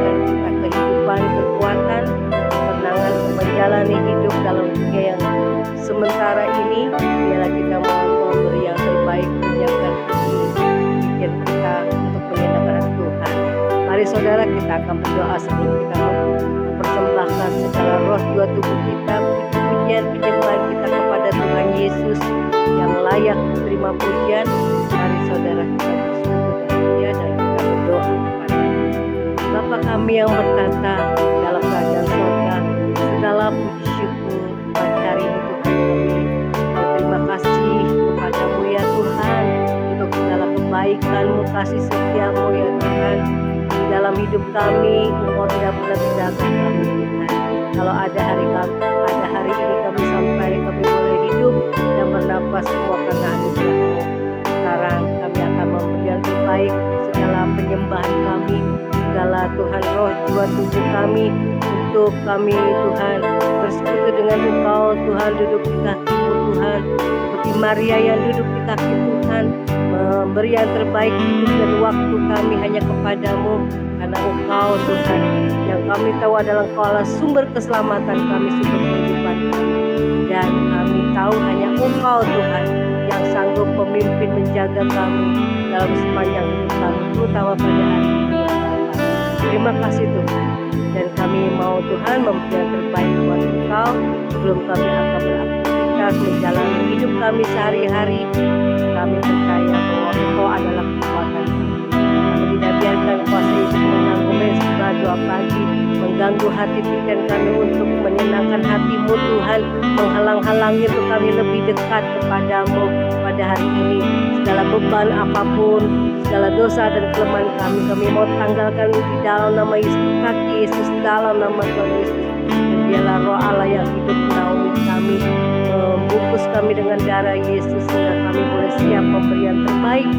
berikan kita kehidupan, kekuatan, ketenangan untuk menjalani hidup dalam dunia yang sementara ini. Biarlah kita mampu memberi yang terbaik, menyiapkan hati pikir kita untuk menyenangkan Tuhan. Mari saudara, kita akan berdoa sebelum kita mempersembahkan segala roh jiwa tubuh kita, puji-pujian penyembahan kita kepada Tuhan Yesus yang layak menerima pujian. Mari saudara, kita bersujud dan dia dan kita berdoa kepada Bapa kami yang bertata dalam kerajaan surga. Segala puji syukur pada hari ini Tuhan kami berterima kasih kepadamu ya Tuhan, untuk segala kebaikan-Mu, kasih setia-Mu ya Tuhan. Di dalam hidup kami Engkau tidak pernah tinggalkan kami Tuhan. Kalau ada hari ini kami sampai kami boleh hidup dan bernafas, semua karena anugerah-Mu. Sekarang kami akan memberi yang terbaik, segala penyembahan kami, segala Tuhan roh jiwa tubuh kami, untuk kami Tuhan bersekutu dengan Engkau Tuhan, duduk di kaki-Mu Tuhan, seperti Maria yang duduk di kaki Tuhan, memberi yang terbaik hidup dan waktu kami hanya kepadamu, karena Engkau Tuhan yang kami tahu adalah Engkau adalah sumber keselamatan kami, sumber kehidupan kami, dan kami tahu hanya Engkau Tuhan yang sanggup memimpin menjaga kami dalam sepanjang hidup kami, terutama pada hari ini ya Bapa. Terima kasih Tuhan, dan kami mau Tuhan memberi yang terbaik buat Engkau sebelum kami akan beraktivitas menjalani hidup kami sehari-hari. Kami percaya bahwa Engkau adalah kekuatan kami. Kami tidak biarkan kuasa itu mengganggu setelah doa pagi, mengganggu hati pikiran kami untuk menyenangkan hati-Mu Tuhan, menghalang-halangi untuk kami lebih dekat kepadamu pada hari ini. Segala beban apapun, segala dosa dan kelemahan kami mau tanggalkan di dalam nama Yesus, kaki Yesus, dalam nama Tuhan Yesus. Dan biarlah roh Allah yang hidup menaungi kami, membungkus kami dengan darah Yesus, sehingga kami boleh siap memberi yang terbaik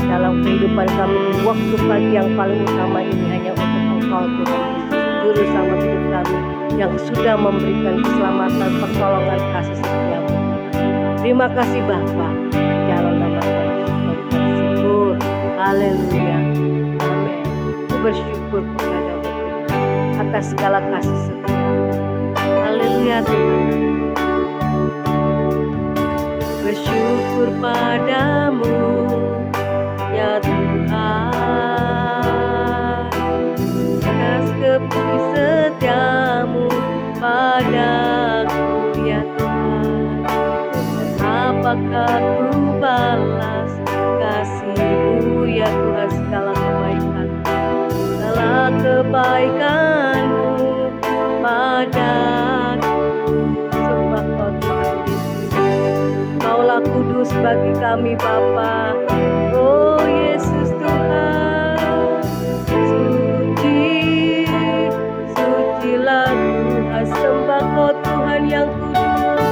dalam kehidupan kami di waktu pagi yang paling utama ini hanya untuk Engkau Tuhan Yesus, Juru Selamat hidup kami yang sudah memberikan keselamatan, pertolongan, kasih setia-Mu. Terima kasih Bapa, dalam nama Tuhan Yesus kami bersyukur. Haleluya, amin. Aku bersyukur kepada-Mu atas segala kasih setia-Mu. Haleluya Tuhan. Bersyukur padamu ya Tuhan, atas kasih setia-Mu padaku ya Tuhan. Apakah ku balas kasih-Mu ya Tuhan, segala kebaikan-Mu padaku. Sembah Kau Tuhan Yesus, Kaulah kudus bagi kami Bapa. Oh Yesus Tuhan, suci, sucilah Tuhan. Sembah Kau Tuhan yang kudus,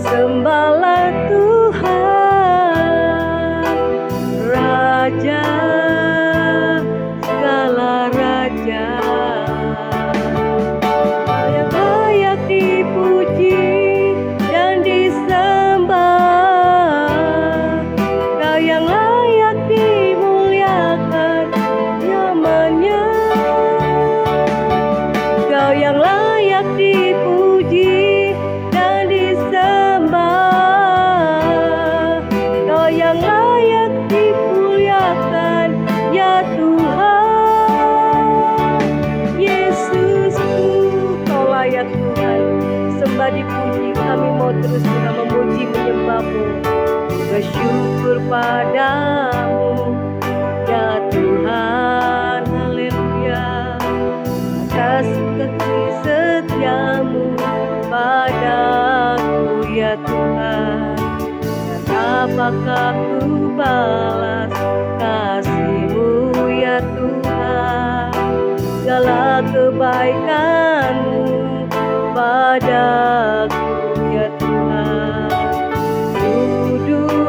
sembahlah Tuhan, Raja segala raja, yang layak dipuji dan disembah, Kau yang layak dimuliakan namanya, Kau yang layak dipuji dan disembah, Kau yang layak dimuliakan ya Tuhan. Yesusku, Kau layak Tuhan, sembah dipuji. Kami mau terus kita memuji menyembah-Mu, bersyukur padamu ya Tuhan. Haleluya, atas kasih setia-Mu padaku ya Tuhan. Dan apakah ku balas kasih-Mu ya Tuhan, segala kebaikan-Mu padaku ya Tuhan. Kudus,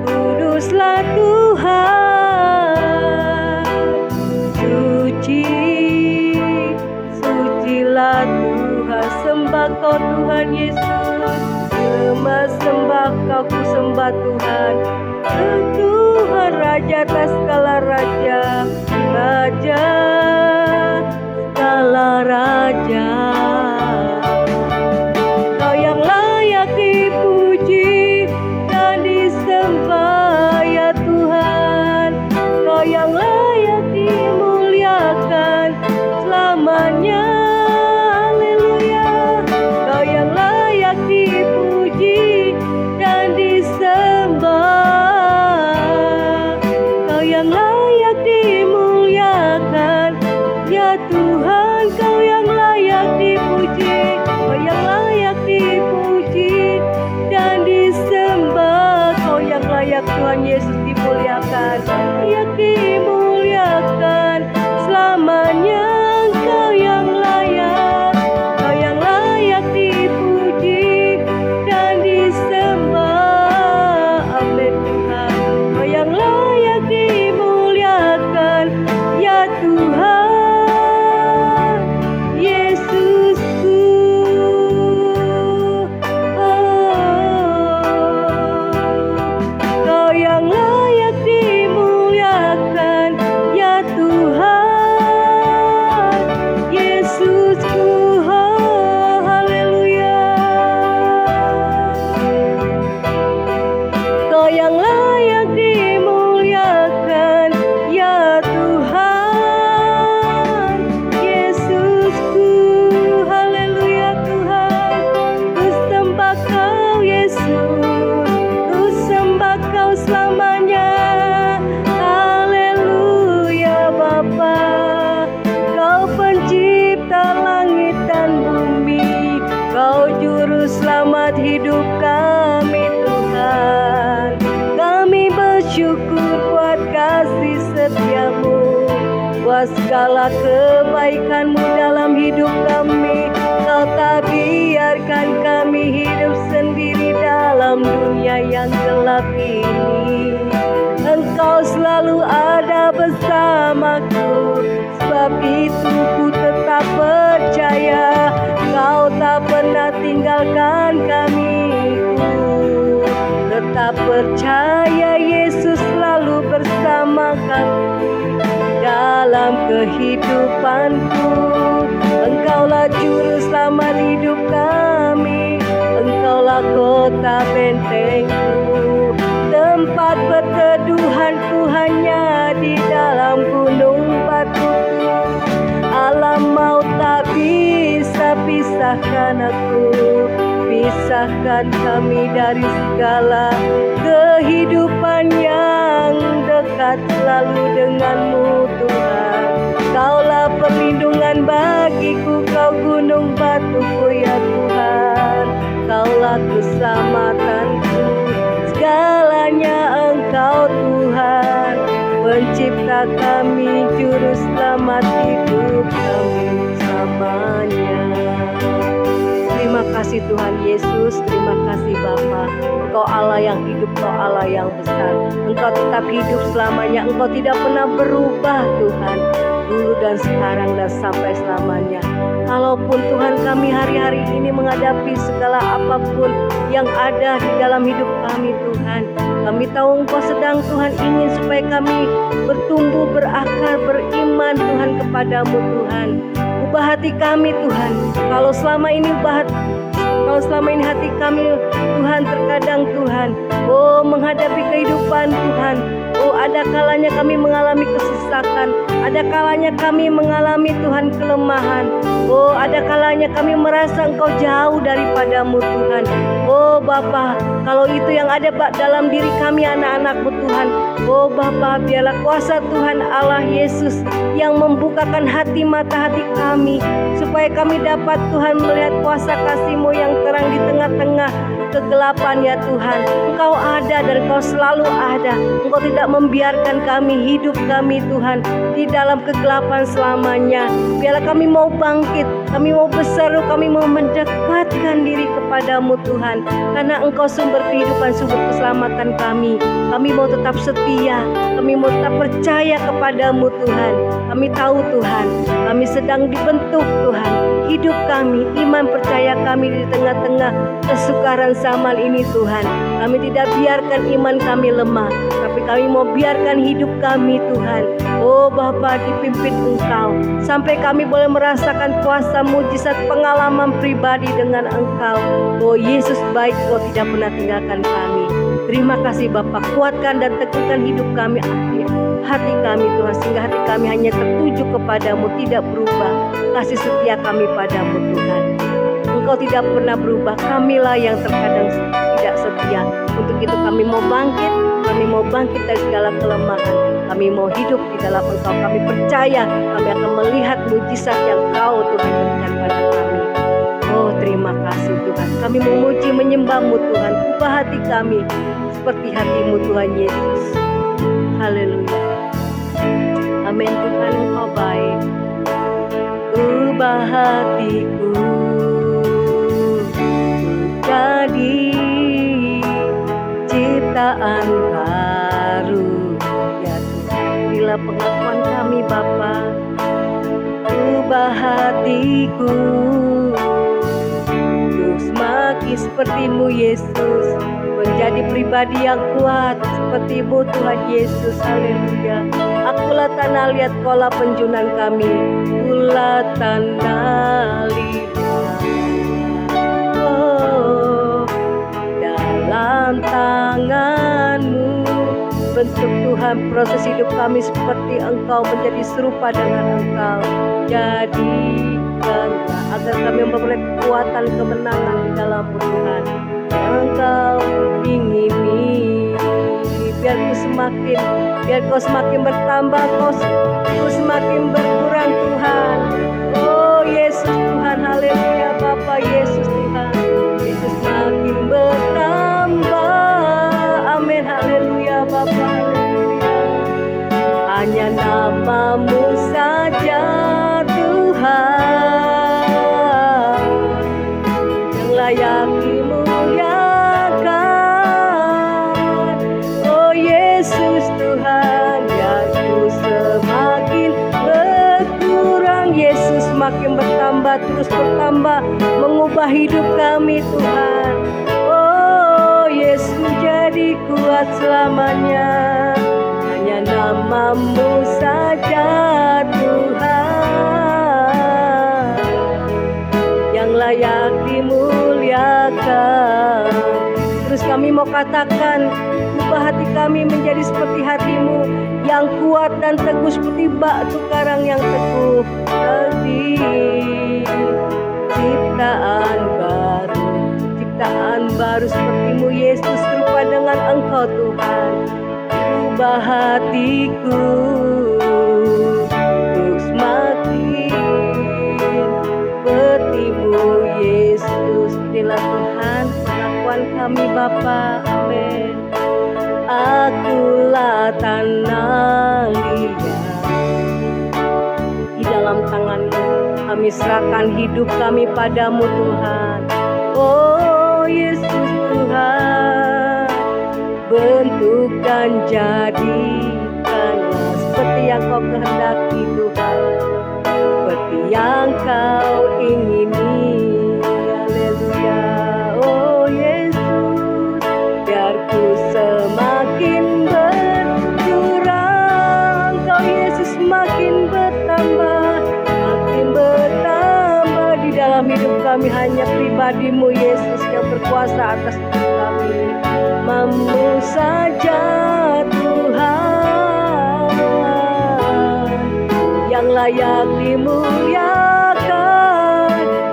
kuduslah Tuhan, suci, sucilah Tuhan. Sembah Kau Tuhan Yesus, sembah Kau, ku sembah Tuhan, Tuhan Raja atas segala raja, raja, segala raja. Kau yang layak dipuji dan disembah ya Tuhan. Kau yang layak dimuliakan selamanya. Haleluya. Kau yang layak dipuji dan disembah. Kau yang layak dimuliakan ya Tuhan. Kau yang layak dipuji, kau yang layak dipuji dan disembah. Kau yang layak Tuhan Yesus dimuliakan, layak dimuliakan selamanya. Kau yang layak dipuji dan disembah. Amin Tuhan. Kau yang layak dimuliakan ya Tuhan Yesusku. Kau yang layak dimuliakan ya Tuhan Yesusku. Haleluya. Kau yang layak dimuliakan ya Tuhan Yesusku. Haleluya Tuhan. Ku sembah Kau Yesus, ku sembah Kau selamanya. Haleluya Bapa. Kau pencipta langit dan bumi, Kau juru selamat hidup kami Tuhan. Kami bersyukur buat kasih setiamu, buat segala kebaikan-Mu dalam hidup kami. Kau tak biarkan kami hidup sendiri dalam dunia yang gelap ini. Engkau selalu ada bersamaku, sebab itu ku tetap percaya Kau tak pernah tinggalkan kami. Ku tetap percaya Yesus selalu bersama kami dalam kehidupanku. Engkaulah juru selamat hidup kami, Engkaulah kota bentengku, tempat berteduhanku hanya di dalam gunung batuku. Alam maut tak bisa pisahkan aku, pisahkan kami dari segala kehidupan yang dekat selalu dengan-Mu Tuhan. Kaulah perlindungan bagiku, Kau gunung batuku ya Tuhan. Kaulah keselamatanku, segalanya Engkau Tuhan. Pencipta kami, juru selamat hidup kami selamanya. Terima kasih Tuhan Yesus, terima kasih Bapa. Engkau Allah yang hidup, Engkau Allah yang besar. Engkau tetap hidup selamanya, Engkau tidak pernah berubah Tuhan, dulu dan sekarang dan sampai selamanya. Kalaupun Tuhan kami hari-hari ini menghadapi segala apapun yang ada di dalam hidup kami Tuhan, kami tahu Engkau sedang Tuhan ingin supaya kami bertumbuh, berakar, beriman Tuhan kepadamu Tuhan. Ubah hati kami Tuhan. Kalau selama ini hati kami Tuhan terkadang Tuhan menghadapi kehidupan Tuhan, ada kalanya kami mengalami kesesakan, ada kalanya kami mengalami Tuhan kelemahan, ada kalanya kami merasa Engkau jauh daripadamu Tuhan. Bapa, kalau itu yang ada dalam diri kami anak-anak-Mu Tuhan, Bapa, biarlah kuasa Tuhan Allah Yesus yang membukakan hati mata hati kami, supaya kami dapat Tuhan melihat kuasa kasih-Mu yang terang di tengah-tengah kegelapan ya Tuhan. Engkau ada dan Engkau selalu ada. Engkau tidak membiarkan kami hidup kami Tuhan di dalam kegelapan selamanya. Biarlah kami mau bangkit, kami mau berseru, kami mau mendekatkan diri kepadamu Tuhan, karena Engkau sumber kehidupan, sumber keselamatan kami. Kami mau tetap setia, kami mau tetap percaya kepadamu Tuhan. Kami tahu Tuhan, kami sedang dibentuk Tuhan. Hidup kami, iman percaya kami di tengah-tengah kesukaran zaman ini Tuhan. Kami tidak biarkan iman kami lemah, tapi kami mau biarkan hidup kami Tuhan. Oh Bapa, dipimpin Engkau, sampai kami boleh merasakan kuasa mujizat pengalaman pribadi dengan Engkau. Oh Yesus baik, Kau tidak pernah tinggalkan kami. Terima kasih Bapa, kuatkan dan teguhkan hidup kami, hati kami Tuhan, sehingga hati kami hanya tertuju kepadamu, tidak berubah. Kasih setia kami padamu Tuhan. Engkau tidak pernah berubah, kamilah yang terkadang tidak setia. Untuk itu kami mau bangkit dari segala kelemahan. Kami mau hidup di dalam Engkau. Kami percaya kami akan melihat mujizat yang Kau Tuhan berikan pada kami. Oh terima kasih Tuhan. Kami memuji menyembah-Mu Tuhan. Ubah hati kami seperti hati-Mu Tuhan Yesus. Haleluya. Amin Tuhan, Engkau baik. Ubah hatiku jadi ciptaan baru. Ya Tuhan, bila pengakuan kami Bapa. Ubah hatiku untuk semakin seperti-Mu Yesus, menjadi pribadi yang kuat seperti-Mu Tuhan Yesus. Haleluya. Akulah tanah liat, Kaulah penjunan kami. Akulah tanah liat, oh, dalam tangan-Mu. Bentuk Tuhan proses hidup kami seperti Engkau, menjadi serupa dengan Engkau. Jadikan agar kami memperoleh kekuatan kemenangan di dalam Tuhan yang Engkau ingini. Biar Kau semakin bertambah, Kau semakin berkurang Tuhan. Oh Yesus Tuhan, haleluya Bapa. Yesus Tuhan, Yesus semakin bertambah. Amin, haleluya Bapa, haleluya. Hanya nama-Mu saja Tuhan yang layak dimuliakan. Oh Yesus Tuhan, ya Ku semakin berkurang. Yesus semakin bertambah, terus bertambah, mengubah hidup kami Tuhan. Oh Yesus jadi kuat selamanya. Hanya nama-Mu saja Tuhan yang layak dimuliakan. Terus kami mau katakan, ubah hati kami menjadi seperti hati-Mu, yang kuat dan teguh seperti batu karang yang teguh. Ciptaan baru seperti-Mu Yesus, serupa dengan Engkau Tuhan. Ubah hatiku untuk semakin seperti-Mu Yesus. Inilah Tuhan pengakuan kami Bapa. Amin. Akulah tanah liat, di dalam tangan-Mu kami serahkan hidup kami padamu Tuhan. Oh Yesus Tuhan, bentuk dan jadikanlah seperti yang Kau kehendaki Tuhan, seperti yang Kau ingini. Haleluya. Oh Yesus, biar ku semakin berkurang, Kau Yesus semakin bertambah, di dalam hidup kami. Hanya pribadi-Mu Yesus yang berkuasa atas hidup kami. Mampu saja Tuhan yang layak dimuliakan.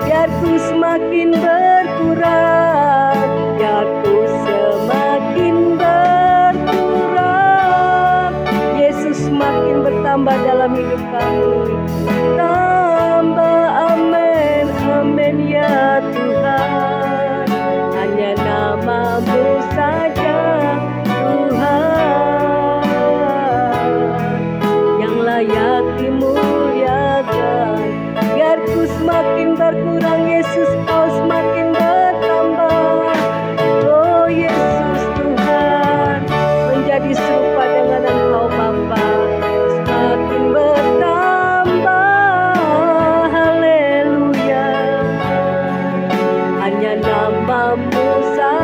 Biar ku semakin berkurang, biar ku semakin berkurang, Yesus semakin bertambah dalam hidup kami. Tambah, amin, amin ya Tuhan. Hanya nama-Mu saja Tuhan yang layak dimuliakan. Biar ku semakin berkurang, Yesus Kau semakin bertambah. Oh Yesus Tuhan, menjadi serupa dengan Engkau Bapa, semakin bertambah. Haleluya. Hanya nama-Mu saja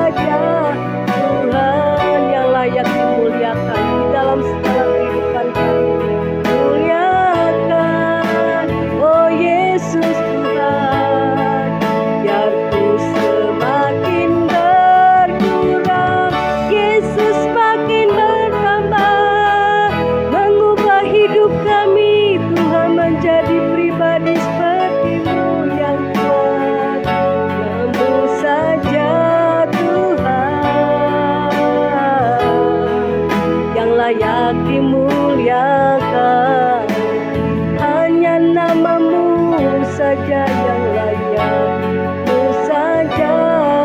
saja yang layak-Mu saja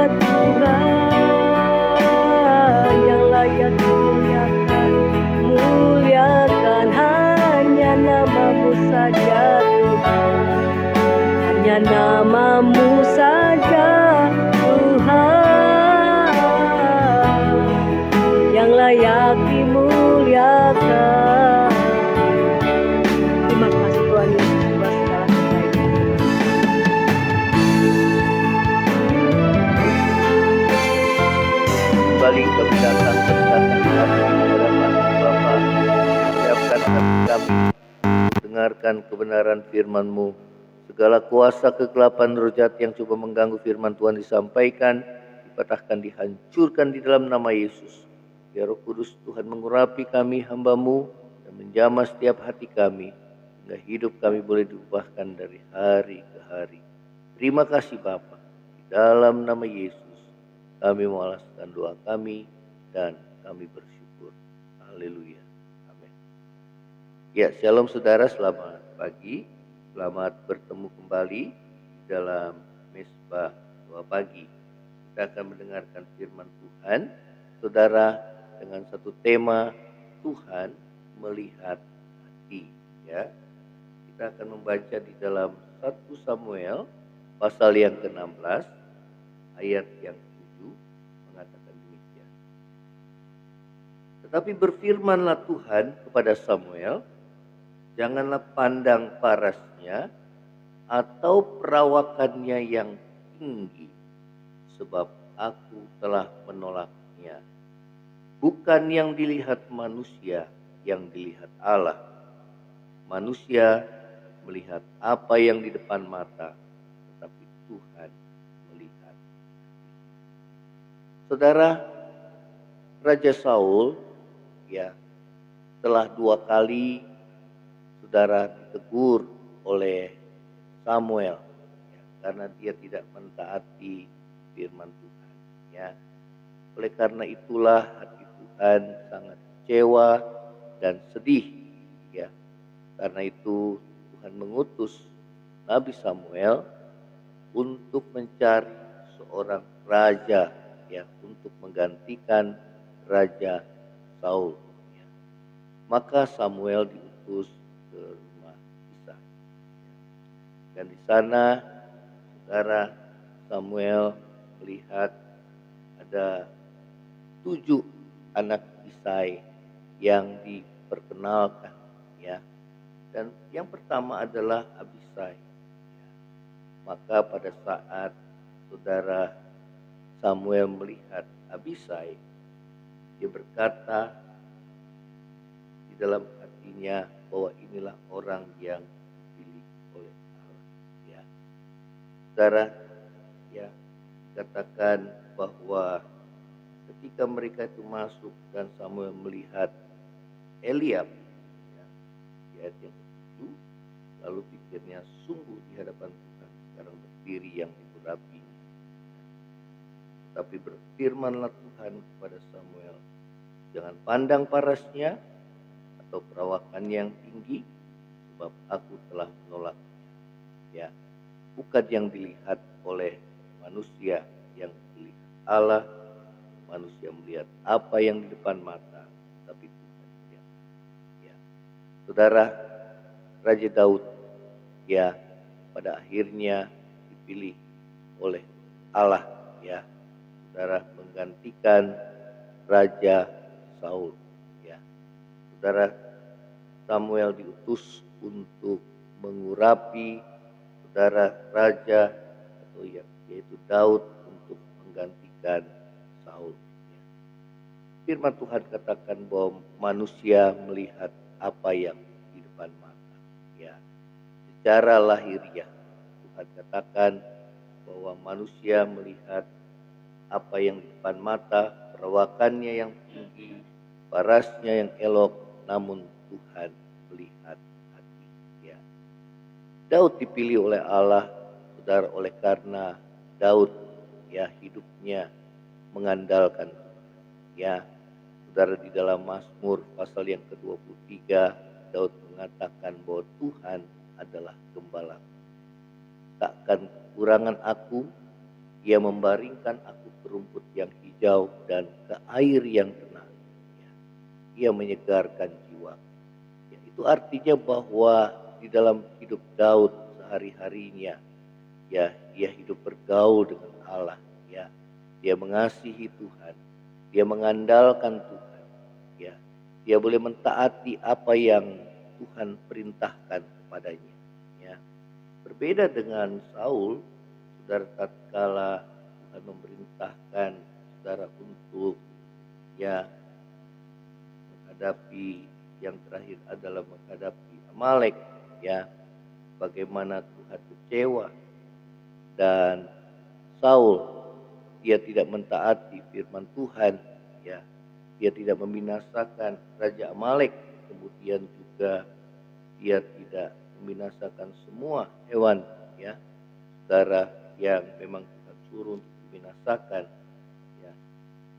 Tuhan yang layak dimuliakan. Muliakan hanya nama-Mu saja Tuhan, hanya nama-Mu saja Tuhan yang layak dimuliakan. Terima kasih Tuhan Yesus buat segala kebaikan. Kembali kami datang berkata kami di hadapan Bapa, siapkan hati kami, dengarkan kebenaran firman-Mu. Segala kuasa kegelapan roh jahat yang coba mengganggu firman Tuhan disampaikan, dipatahkan, dihancurkan di dalam nama Yesus. Biar Roh Kudus Tuhan mengurapi kami hamba-Mu dan menjamah setiap hati kami, sehingga hidup kami boleh diubahkan dari hari ke hari. Terima kasih Bapa. Di dalam nama Yesus kami mengalaskan doa kami dan kami bersyukur. Haleluya. Amin. Ya, shalom saudara, selamat pagi. Selamat bertemu kembali dalam Mesbah Doa Pagi. Kita akan mendengarkan firman Tuhan, saudara, dengan satu tema Tuhan melihat hati. Ya, kita akan membaca di dalam 1 Samuel pasal yang ke-16 ayat yang 7 mengatakan demikian. Tetapi berfirmanlah Tuhan kepada Samuel, janganlah pandang parasnya atau perawakannya yang tinggi, sebab aku telah menolaknya. Bukan yang dilihat manusia, yang dilihat Allah. Manusia melihat apa yang di depan mata, tetapi Tuhan melihat. Saudara, Raja Saul ya telah 2 kali saudara ditegur oleh Samuel ya, karena dia tidak mentaati firman Tuhan ya. Oleh karena itulah hati Tuhan sangat kecewa dan sedih ya. Karena itu Tuhan mengutus Nabi Samuel untuk mencari seorang raja ya, untuk menggantikan Raja Saul ya. Maka Samuel diutus ke rumah Isai. Dan di sana saudara, Samuel melihat ada 7 anak Isai yang diperkenalkan ya. Dan yang pertama adalah Abisai ya. Maka pada saat saudara Samuel melihat Abisai, dia berkata di dalam hatinya bahwa inilah orang yang dipilih oleh Allah ya. Saudara ya, katakan bahwa ketika mereka itu masuk dan Samuel melihat Eliab ya, di ayat yang ke-7, lalu pikirnya sungguh di hadapan Tuhan sekarang berdiri yang diberapi. Tapi berfirmanlah Tuhan kepada Samuel, jangan pandang parasnya atau perawakan yang tinggi, sebab aku telah menolaknya. Ya, bukan yang dilihat oleh manusia, yang dilihat Allah. Manusia melihat apa yang di depan mata, tapi Tuhan melihat. Ya, saudara, Raja Daud ya pada akhirnya dipilih oleh Allah ya. Saudara, menggantikan Raja Saul ya. Saudara, Samuel diutus untuk mengurapi saudara raja atau yaitu Daud untuk menggantikan Saul ya. Firman Tuhan katakan bahwa manusia melihat apa yang di depan mata ya. Secara lahiriah Tuhan katakan bahwa manusia melihat apa yang di depan mata, perawakannya yang tinggi, parasnya yang elok, namun Tuhan melihat hati ya. Daud dipilih oleh Allah saudara oleh karena Daud ya hidupnya mengandalkan ya. Saudara, di dalam Mazmur pasal yang ke-23 Daud mengatakan bahwa Tuhan adalah gembala takkan kekurangan aku. Ia membaringkan aku ke rumput yang hijau dan ke air yang tenang. Ya, ia menyegarkan jiwa. Ya, itu artinya bahwa di dalam hidup Daud sehari-harinya, ya, ia hidup bergaul dengan Allah. Ya, dia mengasihi Tuhan, dia mengandalkan Tuhan. Ya, dia boleh mentaati apa yang Tuhan perintahkan kepadanya. Ya, berbeda dengan Saul, saudara, tatkala Tuhan memerintahkan saudara untuk ya menghadapi, yang terakhir adalah menghadapi Amalek, ya, bagaimana Tuhan kecewa dan Saul dia tidak mentaati firman Tuhan, ya, dia tidak membinasakan raja Amalek, kemudian juga dia tidak membinasakan semua hewan, ya, saudara, yang memang Tuhan suruh untuk dibinasakan. Ya,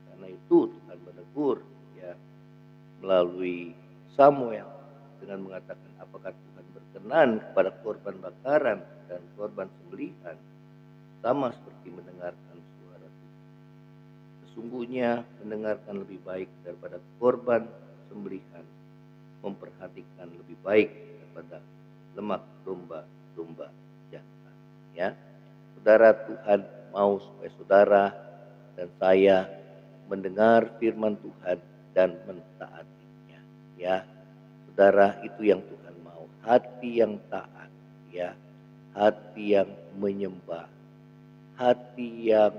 karena itu Tuhan menegur, ya, melalui Samuel dengan mengatakan, apakah Tuhan berkenan kepada korban bakaran dan korban sembelihan sama seperti mendengarkan suara Tuhan. Sesungguhnya mendengarkan lebih baik daripada korban sembelihan, memperhatikan lebih baik daripada lemak domba-domba jantan. Ya, saudara, Tuhan mau supaya saudara dan saya mendengar firman Tuhan dan mentaatinya. Ya, saudara, itu yang Tuhan mau, hati yang taat, ya, hati yang menyembah, hati yang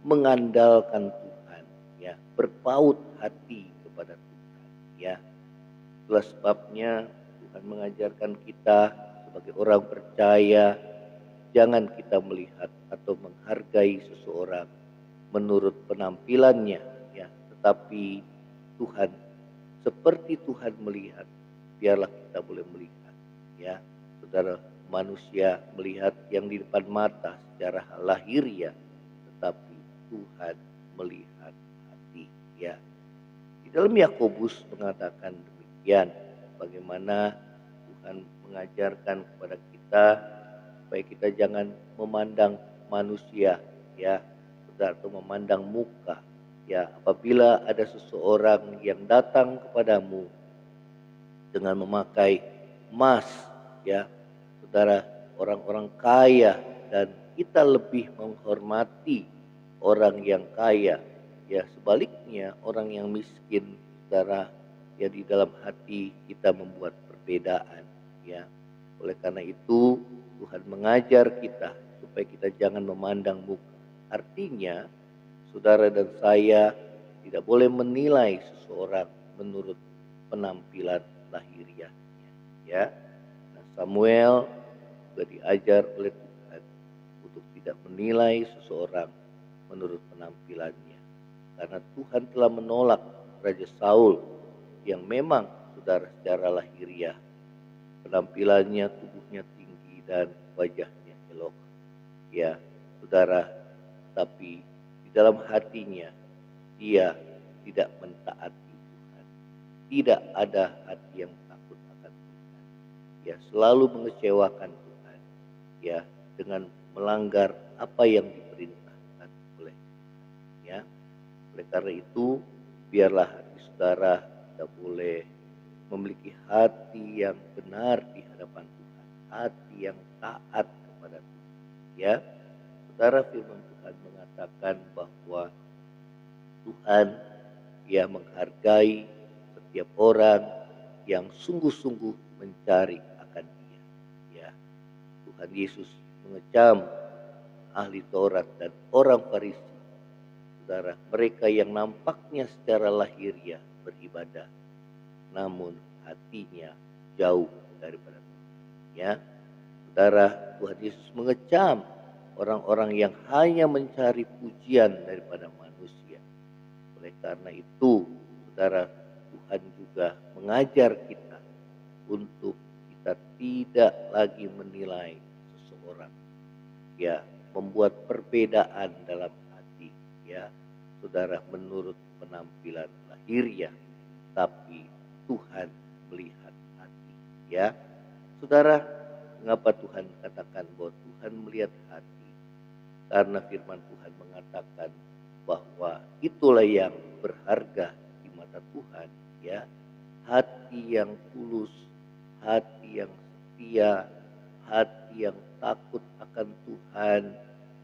mengandalkan Tuhan, ya, berpaut hati kepada Tuhan. Ya, itulah sebabnya Tuhan mengajarkan kita sebagai orang percaya, jangan kita melihat atau menghargai seseorang menurut penampilannya, ya, tetapi Tuhan, seperti Tuhan melihat, biarlah kita boleh melihat. Ya, saudara, manusia melihat yang di depan mata secara lahiriah, tetapi Tuhan melihat hati. Ya, di dalam Yakobus mengatakan demikian, bagaimana Tuhan mengajarkan kepada kita supaya kita jangan memandang manusia, ya, saudara, atau memandang muka. Ya, apabila ada seseorang yang datang kepadamu dengan memakai emas, ya, saudara, orang-orang kaya, dan kita lebih menghormati orang yang kaya, ya, sebaliknya orang yang miskin, saudara, ya, di dalam hati kita membuat perbedaan. Ya, oleh karena itu Tuhan mengajar kita supaya kita jangan memandang muka. Artinya saudara dan saya tidak boleh menilai seseorang menurut penampilan lahiriahnya. Ya, nah, Samuel juga diajar oleh Tuhan untuk tidak menilai seseorang menurut penampilannya, karena Tuhan telah menolak Raja Saul yang memang, saudara, secara lahiriah penampilannya, tubuhnya tinggi dan wajahnya elok, ya, saudara, tapi di dalam hatinya dia tidak mentaati Tuhan. Tidak ada hati yang takut akan Tuhan. Ya, selalu mengecewakan Tuhan, ya, dengan melanggar apa yang diperintahkan oleh Tuhan. Ya, oleh karena itu biarlah hati saudara kita boleh memiliki hati yang benar di hadapan Tuhan, hati yang taat kepada Tuhan. Ya, saudara, firman Tuhan mengatakan bahwa Tuhan, ya, menghargai setiap orang yang sungguh-sungguh mencari akan Dia. Ya, Tuhan Yesus mengecam ahli Taurat dan orang Farisi, saudara, mereka yang nampaknya secara lahiriah beribadah, namun hatinya jauh daripada Tuhan. Ya, saudara, Tuhan Yesus mengecam orang-orang yang hanya mencari pujian daripada manusia. Oleh karena itu, saudara, Tuhan juga mengajar kita untuk kita tidak lagi menilai seseorang, ya, membuat perbedaan dalam hati, ya, saudara, menurut penampilan lahiriah, tapi Tuhan melihat hati. Ya, saudara, mengapa Tuhan katakan bahwa Tuhan melihat hati? Karena firman Tuhan mengatakan bahwa itulah yang berharga di mata Tuhan, ya. Hati yang tulus, hati yang setia, hati yang takut akan Tuhan,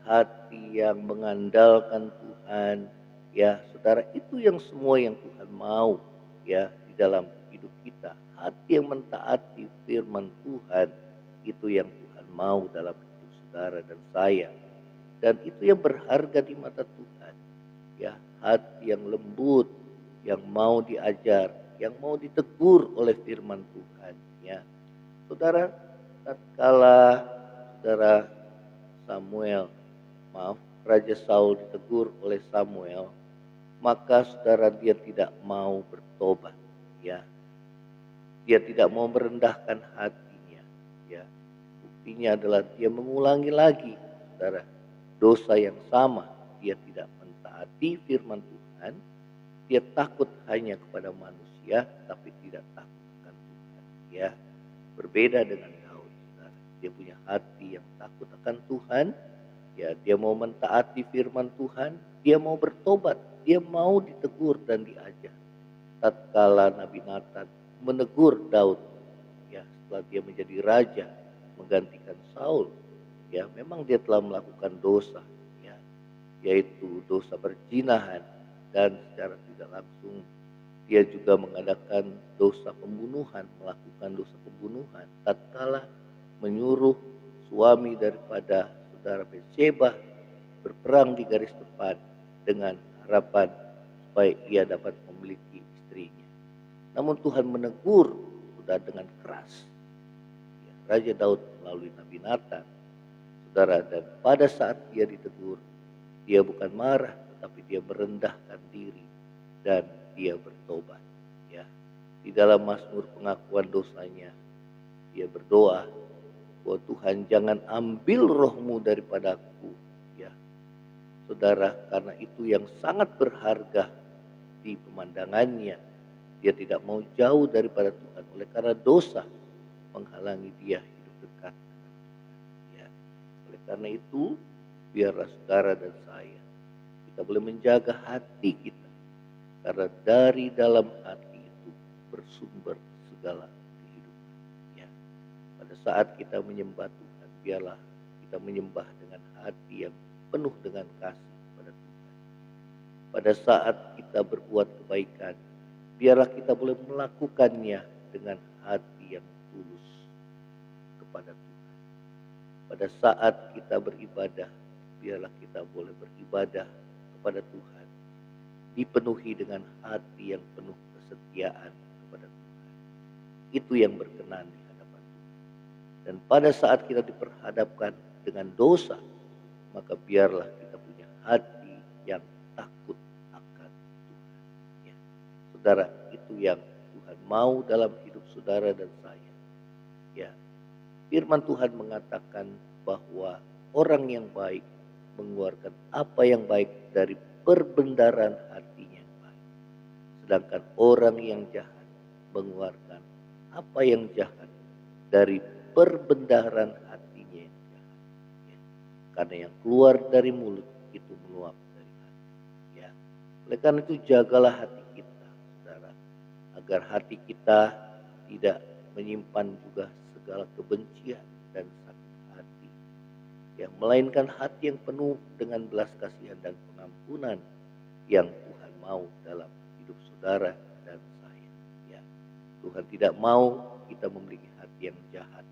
hati yang mengandalkan Tuhan, ya saudara, itu yang semua yang Tuhan mau, ya, di dalam hidup kita. Hati yang mentaati firman Tuhan, itu yang Tuhan mau dalam hidup saudara dan saya. Dan itu yang berharga di mata Tuhan, ya. Hati yang lembut, yang mau diajar, yang mau ditegur oleh firman Tuhan, ya. Saudara, tatkala saudara Raja Saul ditegur oleh Samuel, maka saudara dia tidak mau bertobat, ya. Dia tidak mau merendahkan hatinya, ya. Buktinya adalah dia mengulangi lagi, saudara, dosa yang sama. Dia tidak mentaati firman Tuhan, dia takut hanya kepada manusia, tapi tidak takut akan Tuhan, ya. Berbeda dengan Daud, saudara. Dia punya hati yang takut akan Tuhan, ya. Dia mau mentaati firman Tuhan, dia mau bertobat, dia mau ditegur dan diajar. Tatkala Nabi Nathan menegur Daud, ya, setelah dia menjadi raja menggantikan Saul, ya, memang dia telah melakukan dosa, ya, yaitu dosa perzinahan, dan secara tidak langsung dia juga mengadakan dosa pembunuhan, melakukan dosa pembunuhan tatkala menyuruh suami daripada saudara Betsheba berperang di garis depan dengan harapan supaya ia dapat memiliki istrinya. Namun Tuhan menegur sudah dengan keras, ya, Raja Daud melalui Nabi Nathan, saudara. Dan pada saat dia ditegur, dia bukan marah, tetapi dia merendahkan diri dan dia bertobat, ya. Di dalam Mazmur pengakuan dosanya, dia berdoa bahwa Tuhan, jangan ambil rohmu daripadaku, ya saudara, karena itu yang sangat berharga di pemandangannya. Dia tidak mau jauh daripada Tuhan oleh karena dosa menghalangi dia hidup dekat dengan Tuhan, ya. Oleh karena itu, biarlah saudara dan saya, kita boleh menjaga hati kita, karena dari dalam hati itu bersumber segala kehidupan, ya. Pada saat kita menyembah Tuhan, biarlah kita menyembah dengan hati yang penuh dengan kasih pada Tuhan. Pada saat kita berbuat kebaikan, biarlah kita boleh melakukannya dengan hati yang tulus kepada Tuhan. Pada saat kita beribadah, biarlah kita boleh beribadah kepada Tuhan, dipenuhi dengan hati yang penuh kesetiaan kepada Tuhan. Itu yang berkenan di hadapan Tuhan. Dan pada saat kita diperhadapkan dengan dosa, maka biarlah kita punya hati yang takut akan Tuhan, ya. Saudara, itu yang Tuhan mau dalam hidup saudara dan saya, ya. Firman Tuhan mengatakan bahwa orang yang baik mengeluarkan apa yang baik dari perbendaharaan hatinya yang baik, sedangkan orang yang jahat mengeluarkan apa yang jahat dari perbendaharaan hatinya yang jahat, ya. Karena yang keluar dari mulut itu meluap dari hati, ya. Oleh karena itu, jagalah hati kita, saudara, agar hati kita tidak menyimpan juga segala kebencian dan sakit hati, yang melainkan hati yang penuh dengan belas kasihan dan pengampunan yang Tuhan mau dalam hidup saudara dan saya, ya. Tuhan tidak mau kita memiliki hati yang jahat,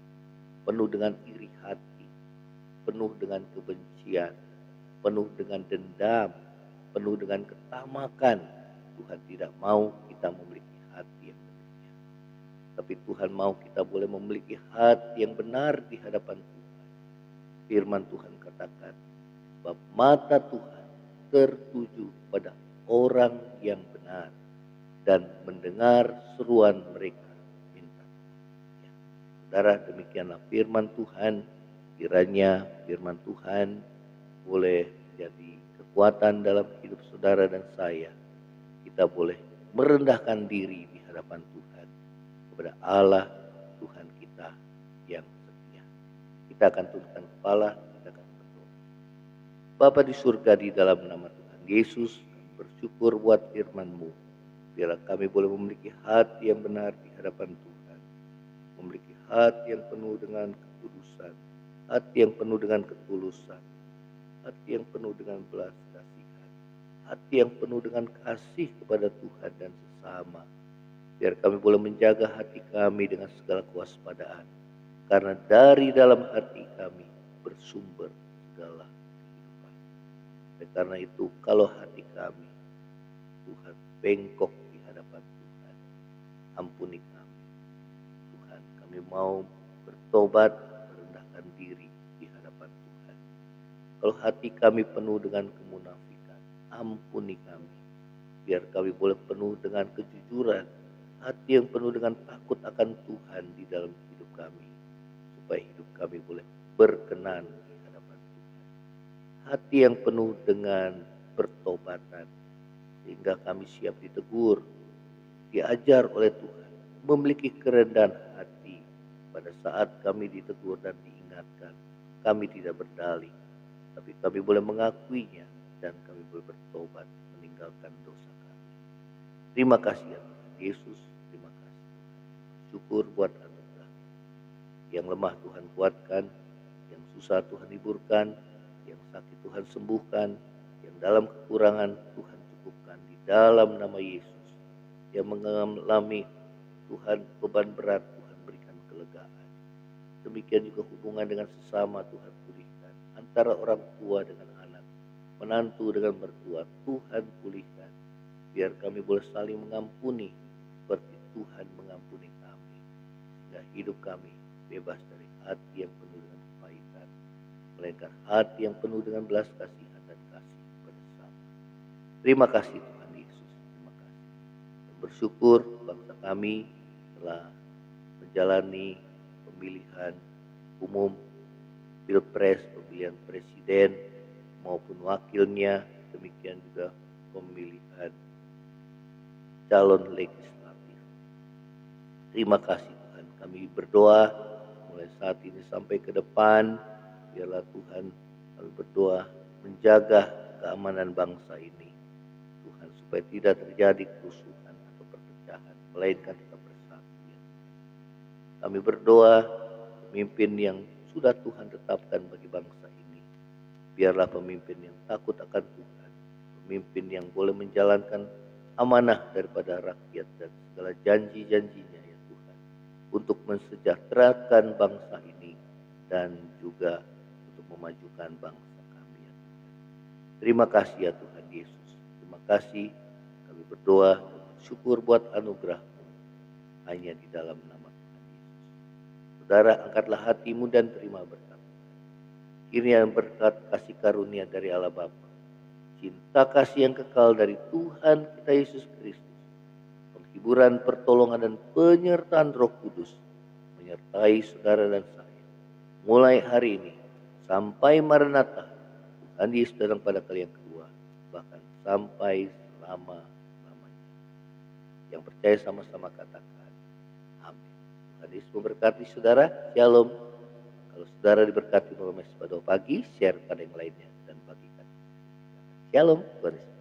penuh dengan iri hati, penuh dengan kebencian, penuh dengan dendam, penuh dengan ketamakan. Tuhan tidak mau kita memiliki hati yang demikian. Tapi Tuhan mau kita boleh memiliki hati yang benar di hadapan Tuhan. Firman Tuhan katakan, sebab mata Tuhan tertuju pada orang yang benar dan mendengar seruan mereka minta. Ya. Saudara, demikianlah firman Tuhan. Kiranya firman Tuhan boleh jadi kekuatan dalam hidup saudara dan saya. Kita boleh merendahkan diri di hadapan Tuhan kepada Allah Tuhan kita yang setia. Kita akan tundukkan kepala, kita akan berdoa. Bapa di surga, di dalam nama Tuhan Yesus, kami bersyukur buat firman-Mu. Biarlah kami boleh memiliki hati yang benar di hadapan Tuhan. Memiliki hati yang penuh dengan kekudusan, hati yang penuh dengan ketulusan, hati yang penuh dengan belas kasihan, hati yang penuh dengan kasih kepada Tuhan dan sesama. Biar kami boleh menjaga hati kami dengan segala kewaspadaan, karena dari dalam hati kami bersumber segala kehidupan. Dan karena itu, kalau hati kami, Tuhan, bengkok di hadapan Tuhan, ampuni kami. Tuhan, kami mau bertobat, merendahkan diri di hadapan Tuhan. Kalau hati kami penuh dengan kemunafikan, ampuni kami. Biar kami boleh penuh dengan kejujuran, hati yang penuh dengan takut akan Tuhan di dalam hidup kami, supaya hidup kami boleh berkenan di hadapan Tuhan. Hati yang penuh dengan pertobatan, sehingga kami siap ditegur, diajar oleh Tuhan, memiliki kerendahan hati pada saat kami ditegur dan diingatkan. Kami tidak berdalih, tapi kami boleh mengakuinya dan kami boleh bertobat meninggalkan dosa kami. Terima kasih ya Tuhan Yesus, terima kasih. Syukur buat anugerah. Yang lemah Tuhan kuatkan, yang susah Tuhan hiburkan, yang sakit Tuhan sembuhkan, yang dalam kekurangan Tuhan cukupkan di dalam nama Yesus. Yang mengalami Tuhan beban berat, Tuhan berikan kelegaan. Demikian juga hubungan dengan sesama Tuhan pulihkan. Antara orang tua dengan anak, menantu dengan mertua, Tuhan pulihkan. Biar kami boleh saling mengampuni seperti Tuhan mengampuni kami. Sehingga hidup kami bebas dari hati yang penuh dengan kepahitan, melainkan hati yang penuh dengan belas kasihan dan kasih kepada sesama. Terima kasih Tuhan Yesus, terima kasih. Dan bersyukur bangsa kami telah menjalani pemilihan umum, pilpres, pemilihan presiden maupun wakilnya, demikian juga pemilihan calon legislatif. Terima kasih Tuhan, kami berdoa mulai saat ini sampai ke depan, biarlah Tuhan, kami berdoa menjaga keamanan bangsa ini, Tuhan, supaya tidak terjadi kerusuhan atau perpecahan, melainkan tetap bersatu. Ya. Kami berdoa pemimpin yang sudah Tuhan tetapkan bagi bangsa ini, biarlah pemimpin yang takut akan Tuhan, pemimpin yang boleh menjalankan amanah daripada rakyat dan segala janji-janjinya ya Tuhan, untuk mensejahterakan bangsa ini dan juga untuk memajukan bangsa kami ya Tuhan. Terima kasih ya Tuhan Yesus, terima kasih. Kami berdoa, syukur buat anugerah-Mu hanya di dalam nama Tuhan Yesus. Saudara, angkatlah hatimu dan terima berkat. Kiranya berkat kasih karunia dari Allah Bapa, cinta kasih yang kekal dari Tuhan kita Yesus Kristus, penghiburan, pertolongan dan penyertaan Roh Kudus menyertai saudara dan saya mulai hari ini sampai Maranatha, Tuhan Yesus datang pada kali yang kedua, bahkan sampai selama-lamanya. Yang percaya sama-sama katakan amin. Tuhan Yesus memberkati saudara. Shalom. Kalau saudara diberkati malam pada pagi, share pada yang lainnya dan bagikan. Shalom. Tuhan Yesus.